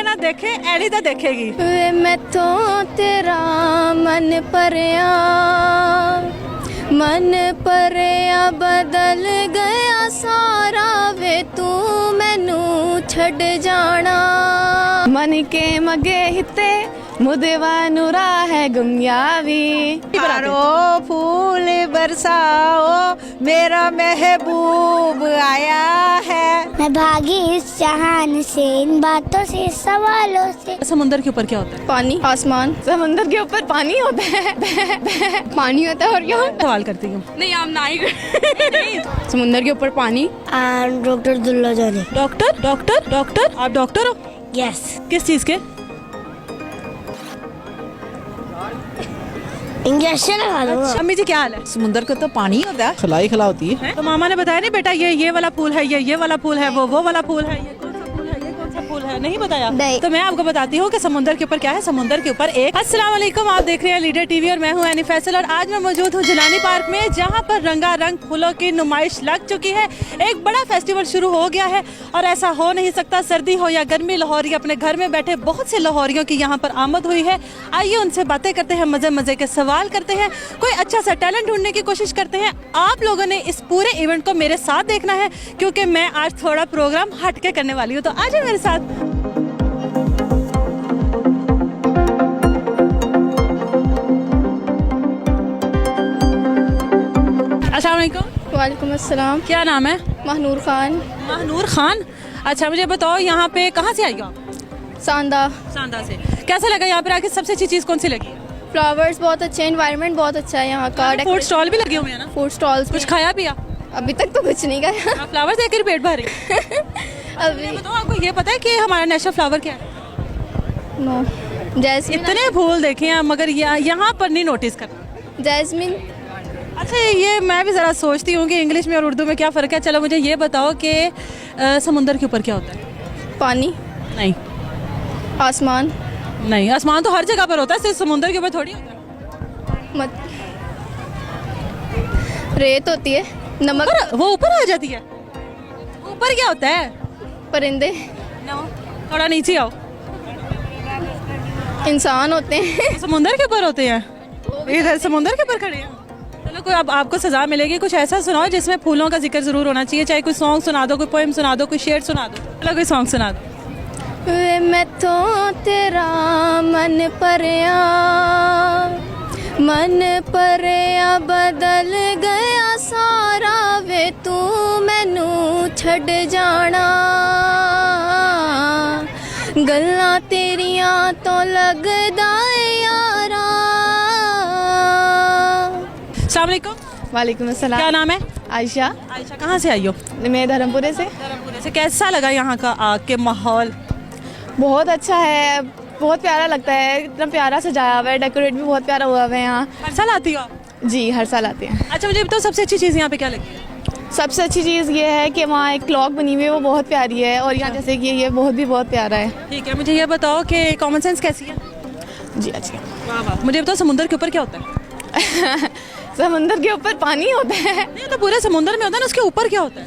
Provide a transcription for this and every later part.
देखे ना देखे एडी तो देखेगी। वे मैं तो तेरा मन परिया बदल गया सारा वे तू मैनू छड़ जाना मन के मगे हिते मुदेवानू राह गुमयावी बारो फूल बरसाओ मेरा महबूब आया है। मैं भागी इस जहान से इन बातों से सवालों से। समुंदर के ऊपर क्या होता है? पानी आसमान। समुंदर के ऊपर पानी होता है पानी होता है और क्या सवाल करती हूँ। नहीं आप ना ही समुंदर के ऊपर पानी। डॉक्टर दुल्ला जाने। डॉक्टर डॉक्टर डॉक्टर आप डॉक्टर हो? यस। किस चीज के? इंजेक्शन लगा दो। अम्मी जी क्या हाल है? समुंदर को तो पानी होता है, खिलाई खिला होती है। तो मामा ने बताया नहीं बेटा ये वाला फूल है, ये वाला फूल है, वो वाला फूल है, ये कौन सा फूल है, ये कौन सा फूल है, नहीं बताया? नहीं। तो मैं आपको बताती हूँ कि समुंदर के ऊपर क्या है। समुंदर के ऊपर एक अस्सलाम वालेकुम, आप देख रहे हैं लीडर टीवी और मैं हूँ एनी फैसल और आज मैं मौजूद हूँ जिलानी पार्क में जहाँ पर रंगारंग फूलों की नुमाइश लग चुकी है। एक बड़ा फेस्टिवल शुरू हो गया है और ऐसा हो नहीं सकता, सर्दी हो या गर्मी, लाहौरी अपने घर में बैठे बहुत से लाहौरियों की यहाँ पर आमद हुई है। आइए उनसे बातें करते हैं, मजे मजे के सवाल करते हैं, कोई अच्छा सा टैलेंट ढूंढने की कोशिश करते हैं। आप लोगों ने इस पूरे इवेंट को मेरे साथ देखना है क्योंकि मैं आज थोड़ा प्रोग्राम हटके करने वाली हूँ, तो आ जाए मेरे साथ। अस्सलाम वालेकुम। वालेकुम अस्सलाम। क्या नाम है? महनूर खान। महनूर खान। अच्छा मुझे बताओ यहाँ पे कहाँ से आई हो आप? सांदा। सांदा से। कैसा लगा यहाँ पर आके? सबसे अच्छी चीज़ कौन सी लगी? फ्लावर्स बहुत अच्छे, एनवायरनमेंट बहुत अच्छा है यहाँ का। फूड स्टॉल भी लगे हुए हैं ना? फूड स्टॉल्स कुछ खाया पिया? अभी तक तो कुछ नहीं खाया। फ्लावर्स देखकर पेट भर रही है। अभी बताओ आपको ये पता है कि हमारा नेशनल फ्लावर क्या है? नो। जैस्मिन। इतने फूल देखे हैं मगर यहाँ पर नहीं नोटिस करना। जैस्मिन। अच्छा ये मैं भी ज़रा सोचती हूँ कि इंग्लिश में और उर्दू में क्या फ़र्क है। चलो मुझे ये बताओ कि समुंदर के ऊपर क्या होता है? पानी। नहीं। आसमान। नहीं, आसमान तो हर जगह पर होता है, सिर्फ समुंदर के ऊपर थोड़ी होता है। मत रेत होती है, नमक। वो ऊपर आ जाती है। ऊपर क्या होता है? परिंदे। थोड़ा नीचे आओ। इंसान होते हैं। समुंदर के ऊपर होते हैं। इधर समुंदर के ऊपर खड़े हैं। चलो कोई अब आपको सजा मिलेगी, कुछ ऐसा सुनाओ जिसमें फूलों का जिक्र जरूर होना चाहिए। चाहे कोई सॉन्ग सुना दो, कोई पोएम सुना दो, कोई शेर सुना दो। चलो कोई सॉन्ग सुना दो। वे मैं तो तेरा मन परिया बदल गया सारा वे तू मैनू छड़ जाना गल्लां तेरियां तो लगदा यारा। अस्सलाम वालेकुम। वालेकुम अस्सलाम। क्या नाम है? आयशा। आयशा कहाँ से आई हो? मैं धर्मपुरे से। धर्मपुरे से। कैसा लगा यहाँ का आके माहौल? बहुत अच्छा है, बहुत प्यारा लगता है, इतना प्यारा सजाया हुआ है, डेकोरेट भी बहुत प्यारा हुआ है यहाँ। हर साल आती हो आप? जी हर साल आते हैं। अच्छा मुझे बताओ सबसे अच्छी चीज़ यहाँ पे क्या लगी है? सबसे अच्छी चीज़ ये है कि वहाँ एक क्लॉक बनी हुई है, वो बहुत प्यारी है और यहाँ जैसे कि ये बहुत प्यारा है। ठीक है, मुझे ये बताओ कि कॉमन सेंस कैसी है? जी अच्छी। वाह वाह। मुझे बताओ समुंदर के ऊपर क्या होता है? समुंदर के ऊपर पानी होता है। नहीं तो पूरे समुंदर में होता है ना, उसके ऊपर क्या होता है?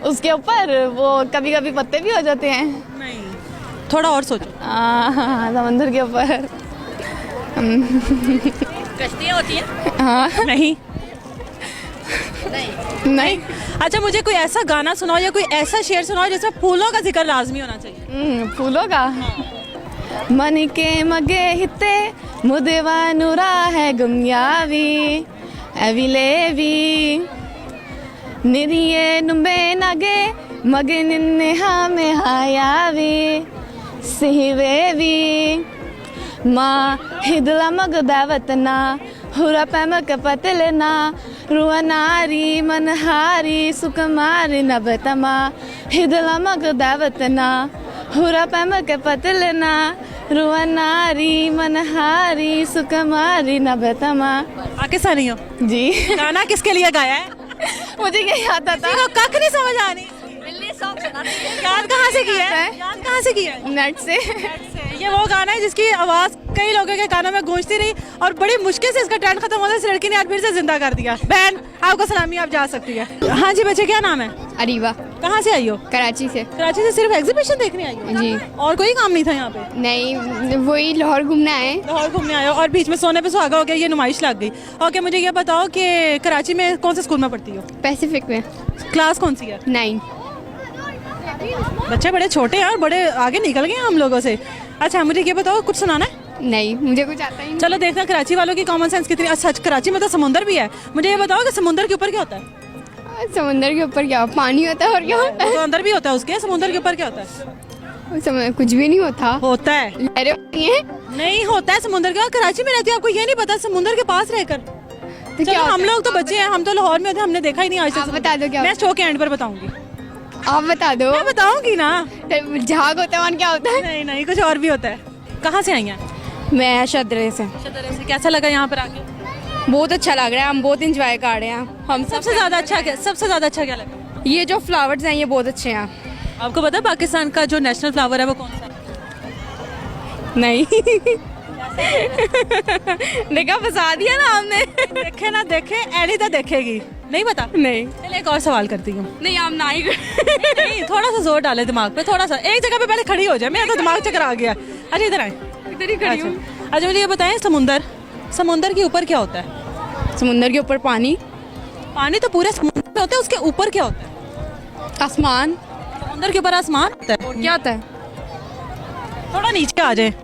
उसके ऊपर वो कभी कभी पत्ते भी हो जाते हैं। नहीं, थोड़ा और सोचो। समुंदर के ऊपर कश्तियाँ होती हैं? हाँ। नहीं। नहीं। अच्छा मुझे कोई ऐसा गाना सुनाओ या कोई ऐसा शेर सुनाओ जिसमें फूलों का जिक्र लाजमी होना चाहिए। फूलों का। मन के मगे हिते मुदेवानू राह गुमयावी अविलेवी निरिये नुबे नगे मगे निन्ने हामे हायावी सिहिवेवी माँ हिदला मग दावतना हुरा पैमक पतलना रुआ नारी मनहारी सुकुमारी नबतमा हिदला मग दावतना हुरा पैमक पतलना रुआ नारी मनहारी सुकुमारी नबतमा। पाकिस्तानी हो? जी। गाना किसके लिए गाया है? मुझे यही आता था। कख नहीं समझ आनी। याद कहाँ से किया है? याद कहाँ से किया है? नेट से। ये वो गाना है जिसकी आवाज़ कई लोगों के कानों में गूंजती रही और बड़ी मुश्किल से इसका ट्रेंड खत्म होता है। इस लड़की ने आज फिर से जिंदा कर दिया। बहन आपको सलामी, आप जा सकती है। हाँ जी बच्चे क्या नाम है? अरीवा, कहाँ से आई हो? कराची से। कराची से सिर्फ एग्जीबिशन देखने आई हो? जी। और कोई काम नहीं था यहाँ पे? नहीं, वही लाहौर घूमना है। लाहौर घूमने आए हो और बीच में सोने पे सुहागा हो गया, ये नुमाइश लग गई। ओके, मुझे ये बताओ कि कराची में कौन से स्कूल में पढ़ती हो? पैसिफिक में। क्लास कौन सी है? 9। बच्चे बड़े छोटे हैं और बड़े आगे निकल गए हैं हम लोगों से। अच्छा, मुझे ये बताओ, कुछ सुनाना है? नहीं, मुझे कुछ आता ही नहीं। चलो देखना कराची वालों की कॉमन सेंस कितनी। अच्छा, कराची में तो समुंदर भी है। मुझे ये बताओ कि समुंदर के ऊपर क्या होता है? समुंदर के ऊपर क्या पानी होता है और क्या होता तो अंदर भी होता है उसके। समुंदर के ऊपर क्या होता है? है? कुछ भी नहीं होता। होता है। लहरें होती हैं। नहीं होता है समुंदर के। कराची में रहती है, आपको ये नहीं पता समुंदर के पास रहकर? तो चलो क्या हम होता है? लोग तो बच्चे हैं, हम तो लाहौर में होते हैं, हमने देखा ही नहीं आज तक। आप बता दो क्या मैं होता शो के एंड पर बताऊंगी। आप बता दो। मैं बताऊंगी ना। जहाग होता है और क्या होता है? नहीं नहीं, कुछ और भी होता है। कहाँ से आई हैं? मैं शदरे से। शदरे से। कैसा लगा यहाँ पर आके? बहुत अच्छा लग रहा है, हम बहुत इंजॉय कर रहे हैं। हम सबसे ज्यादा अच्छा क्या लगा? ये जो फ्लावर्स हैं ये बहुत अच्छे हैं। आपको पता है पाकिस्तान का जो नेशनल फ्लावर है वो कौन सा है? नहीं। देखा, फंसा दिया ना हमने। देखे ना देखे, ऐनी तो देखेगी। नहीं पता? नहीं चलिए एक और सवाल करती हूँ। नहीं, हम ना ही नहीं, थोड़ा सा जोर डाले दिमाग पे, थोड़ा सा। एक जगह पे पहले खड़ी हो जाए, मेरा तो दिमाग चकरा गया। अच्छा इधर आए। इधर ही खड़ी हूँ। अच्छा मुझे ये बताएं, समुंदर के ऊपर क्या होता है? समुंदर के ऊपर पानी। पानी तो पूरे समुंदर में होता है, उसके ऊपर क्या होता है? आसमान। समुंदर के ऊपर आसमान होता है। क्या होता है? थोड़ा नीचे आ जाए।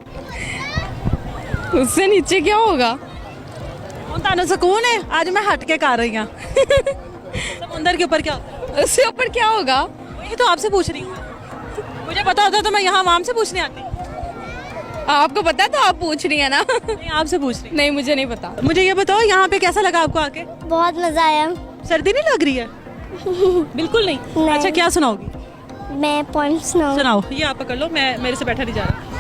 उससे नीचे क्या होगा? तानो सुकून है, आज मैं हट के कर रही हूँ। समुंदर के ऊपर क्या होता है? उससे ऊपर क्या होगा? वही तो आपसे पूछ रही हूँ। मुझे पता होता तो मैं यहाँ आवाम से पूछने आती। आपको पता तो आप पूछ रही है ना। नहीं, आपसे पूछ रही। नहीं, मुझे नहीं पता। मुझे ये बताओ, यहाँ पे कैसा लगा आपको आके? बहुत मजा आया। सर्दी नहीं लग रही है? बिल्कुल नहीं। नहीं। अच्छा, क्या सुनाओगी? मैं पॉइंट सुनाओ। ये आप पकड़ लो, मैं मेरे से बैठा नहीं जा रहा।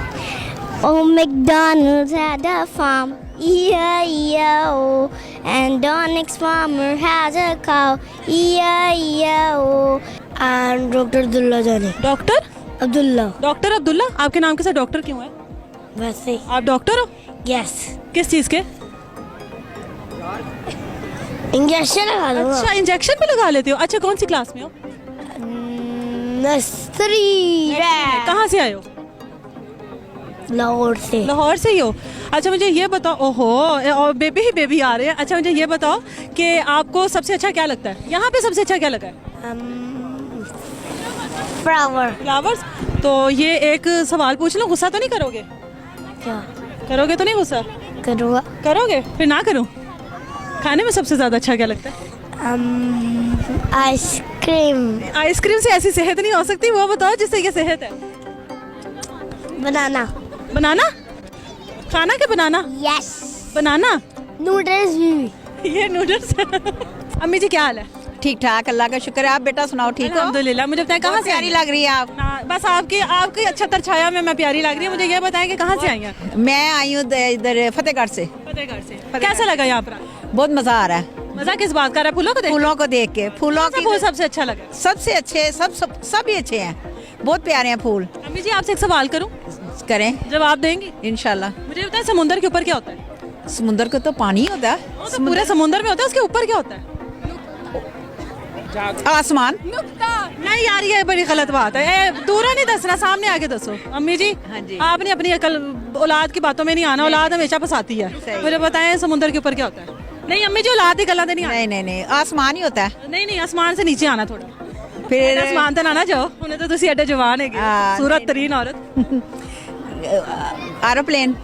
Oh, McDonald's had a farm, E-I-E-I-O, and the next farmer has a cow, E-I-E-I-O. And Dr. Abdullah जाने। डॉक्टर अब्दुल्ला। अब्दुल्ला, आपके नाम के साथ डॉक्टर क्यों है? वैसे। आप डॉक्टर हो? यस। किस चीज के? इंजेक्शन लगा लो। अच्छा, इंजेक्शन भी लगा लेते हो। अच्छा, कौन सी क्लास में हो? नर्सरी। कहाँ से आए हो? लाहौर से। लाहौर से ही हो? अच्छा मुझे ये बताओ, ओहो, और बेबी ही बेबी आ रहे हैं। अच्छा मुझे ये बताओ कि आपको सबसे अच्छा क्या लगता है यहाँ पे? सबसे अच्छा क्या लगा है? फ्लावर्स। तो ये एक सवाल पूछ लो, गुस्सा तो नहीं करोगे? क्या करोगे तो नहीं गुस्सा? करोगे? फिर ना करूँ। खाने में सबसे ज्यादा अच्छा क्या लगता है? आइसक्रीम। आइसक्रीम से ऐसी सेहत नहीं हो सकती, वो बताओ जिससे ये सेहत है। बनाना। खाना के बनाना? यस। बनाना। नूडल्स भी। ये नूडल्स। अम्मी जी क्या हाल है? ठीक ठाक, अल्लाह का शुक्र है। आप बेटा सुनाओ, ठीक हो? अल्हम्दुलिल्लाह। मुझे बताएं कहाँ से प्यारी आई लग रही है आप। हैं? बस आपकी छतर छाया में मैं प्यारी लग रही हूँ। मुझे ये बताएं कि कहाँ से आई हैं? मैं आई हूँ इधर फतेहगढ़ से। फतेहगढ़ से। कैसा लगा यहाँ पर? बहुत मजा आ रहा है। मजा किस बात का रहा है? फूलों को देख? फूलों को देख के। फूलों कौन सा फूल सबसे अच्छा लगा? सबसे अच्छे, सभी अच्छे हैं, बहुत प्यारे हैं फूल। अम्मी जी आपसे एक सवाल करूँ? करें, जवाब देंगी? इंशाल्लाह। मुझे बताएं समुंदर के ऊपर क्या होता है? समुंदर को तो पानी होता है। वो तो पूरे समुंदर में होता है, उसके ऊपर क्या होता है? आसमान। नहीं यार, ये बड़ी गलत बात है। दूरा नहीं दसना, सामने आके दसो। अम्मी जी, हाँ जी। आपने अपनी अकल, औलाद की बातों में नहीं आना। औलाद हमेशा फंसाती है। मुझे बताएं समुंदर के ऊपर क्या होता है? नहीं अम्मी जी, औलाद ही गलत नहीं आना। नहीं, आसमान ही होता है। नहीं, आसमान से नीचे आना थोड़ा। फिर आसमान तो ना जाओ, उन्हें तो तुसी एडे जवान है, सूरत तरीन औरत। एरोप्लेन।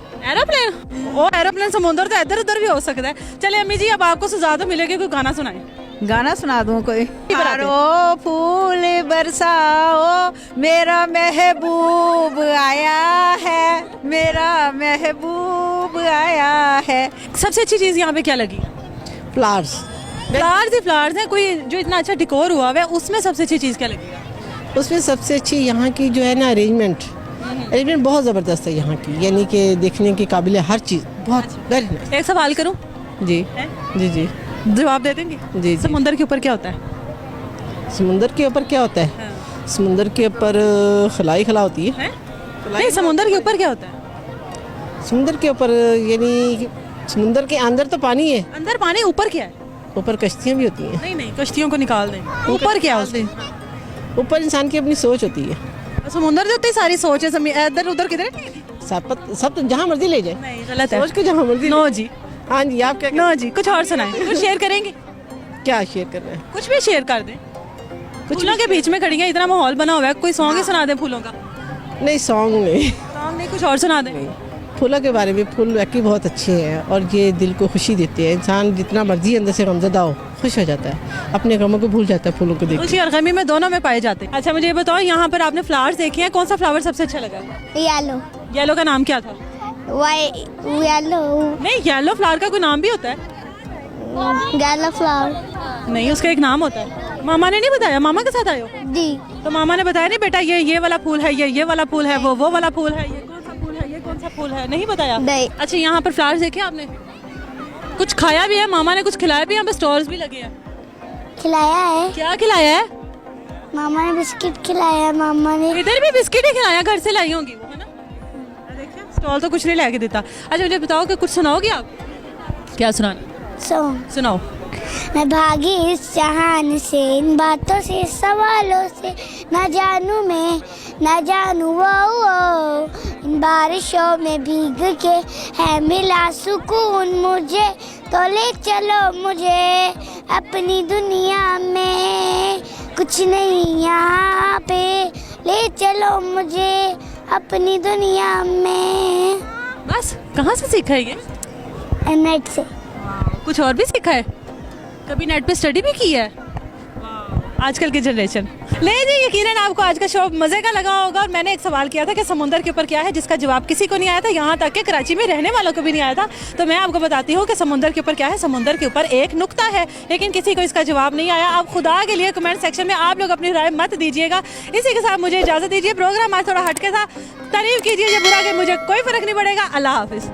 ओ एरोप्लेन समुंदर तो इधर उधर भी हो सकता है। चले अम्मी जी, अब आपको सजा तो मिलेगी, कोई गाना सुनाए। गाना सुना दूं कोई? ओ फूल बरसाओ, मेरा महबूब आया है, मेरा महबूब आया है। सबसे अच्छी चीज यहाँ पे क्या लगी? फ्लावर्स। फ्लावर्स हैं। कोई जो इतना अच्छा डिकोर हुआ है, उसमें सबसे अच्छी चीज क्या लगी? उसमें सबसे अच्छी यहाँ की जो है ना अरेंजमेंट बहुत ज़बरदस्त है यहाँ की, यानी कि देखने के काबिल है हर चीज़, बहुत वेरी नाइस। एक सवाल करूँ? जी जी जी जवाब दे देंगे? जी। समुंदर के ऊपर क्या होता है? समुंदर के ऊपर क्या होता है? समुंदर के ऊपर खलाई खला होती है। नहीं, समुंदर के ऊपर क्या होता है? समुंदर के ऊपर यानी समुंदर के अंदर तो पानी है। अंदर पानी, ऊपर क्या है? ऊपर कश्तियाँ भी होती हैं। नहीं, कश्तियों को निकाल दें। ऊपर क्या है? ऊपर इंसान की अपनी सोच होती है। समुंदर जो इतनी सारी सोच है इधर उधर किधर सब तो जहाँ मर्जी ले जाए, नहीं गलत है। सोच के जहाँ मर्जी नो ले। जी, हाँ जी, आप क्या नो जी, कुछ और सुनाएं। कुछ शेयर करेंगे? क्या शेयर कर रहे हैं? कुछ भी शेयर कर दें। फूलों के बीच में खड़ी हैं, इतना माहौल बना हुआ है, कोई सॉन्ग ही सुना दें फूलों का। नहीं, सॉन्ग नहीं, सॉन्ग नहीं, कुछ और सुना दें। फूलों के बारे में। फूल वाकई बहुत अच्छे हैं और ये दिल को खुशी देते हैं। इंसान जितना मर्जी अंदर से गमज़दा हो, खुश हो जाता है, अपने गमों को भूल जाता है फूलों को देख के। खुशी और गमी में दोनों में पाए जाते हैं। अच्छा मुझे ये बताओ, यहाँ पर आपने फ्लावर्स देखे हैं, कौन सा फ्लावर सबसे अच्छा लगा? येलो येलो का नाम क्या था? येलो नहीं, येलो फ्लावर का कोई नाम भी होता है? येलो फ्लावर नहीं, उसका एक नाम होता है। मामा ने नहीं बताया? मामा के साथ आए हो जी तो मामा ने बताया नहीं बेटा ये वाला फूल है, ये वाला फूल है, वो वाला फूल है, ये कौन सा फूल है, ये कौन सा फूल है, नहीं बताया? नहीं। अच्छा, यहाँ पर फ्लावर्स देखे आपने? कुछ खाया भी है? मामा ने कुछ खिलाया भी? यहाँ पर स्टॉल्स भी लगे हैं। खिलाया है, क्या खिलाया है? मामा ने बिस्किट खिलाया है, मामा ने इधर भी बिस्किट ही खिलाया, घर से लाई होंगी वो, है ना? देखिए स्टॉल तो कुछ नहीं ला के देता। अच्छा मुझे बताओ कि कुछ सुनाओगे आप? क्या सुनाना? सॉन्ग। सुनाओ। मैं भागी इस जहान से, इन बातों से, सवालों से, ना जानूं मैं, ना जानूं वो इन बारिशों में भीग के है मिला सुकून मुझे, तो ले चलो मुझे अपनी दुनिया में, कुछ नहीं यहाँ पे, ले चलो मुझे अपनी दुनिया में। बस कहाँ से सीखा है ये? नेट से। कुछ और भी सीखा है? कभी नेट पे स्टडी भी की है? आजकल की जनरेशन। नहीं जी, यकीनन आपको आज का शो मजे का लगा होगा। और मैंने एक सवाल किया था कि समुंदर के ऊपर क्या है, जिसका जवाब किसी को नहीं आया था, यहाँ तक कि कराची में रहने वालों को भी नहीं आया था। तो मैं आपको बताती हूँ कि समुंदर के ऊपर क्या है। समुंदर के ऊपर एक नुक्ता है, लेकिन किसी को इसका जवाब नहीं आया। आप खुदा के लिए कमेंट सेक्शन में आप लोग अपनी राय मत दीजिएगा। इसी के साथ मुझे इजाजत दीजिए। प्रोग्राम आज थोड़ा हटके था, तारीफ कीजिए या बुरा, कि मुझे कोई फर्क नहीं पड़ेगा। अल्लाह हाफिज।